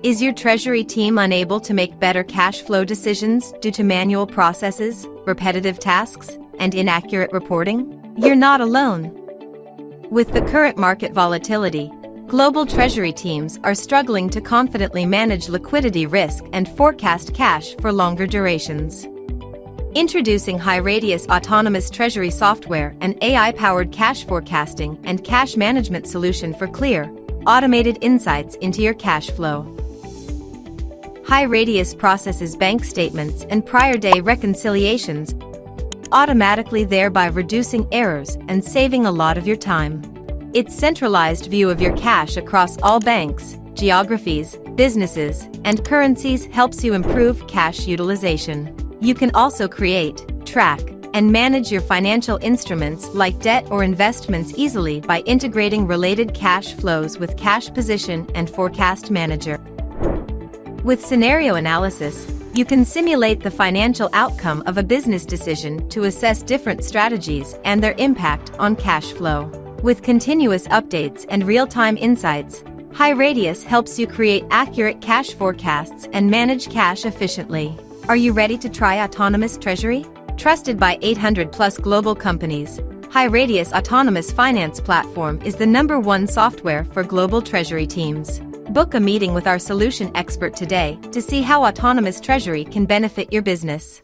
Is your treasury team unable to make better cash flow decisions due to manual processes, repetitive tasks, and inaccurate reporting? You're not alone. With the current market volatility, global treasury teams are struggling to confidently manage liquidity risk and forecast cash for longer durations. Introducing HighRadius Autonomous Treasury Software, an AI-powered cash forecasting and cash management solution for clear, automated insights into your cash flow. HighRadius processes bank statements and prior-day reconciliations automatically, thereby reducing errors and saving a lot of your time. Its centralized view of your cash across all banks, geographies, businesses, and currencies helps you improve cash utilization. You can also create, track, and manage your financial instruments like debt or investments easily by integrating related cash flows with Cash Position and Forecast Manager. With scenario analysis, you can simulate the financial outcome of a business decision to assess different strategies and their impact on cash flow. With continuous updates and real-time insights, HighRadius helps you create accurate cash forecasts and manage cash efficiently. Are you ready to try Autonomous Treasury? Trusted by 800+ global companies, HighRadius Autonomous Finance Platform is the #1 software for global treasury teams. Book a meeting with our solution expert today to see how Autonomous Treasury can benefit your business.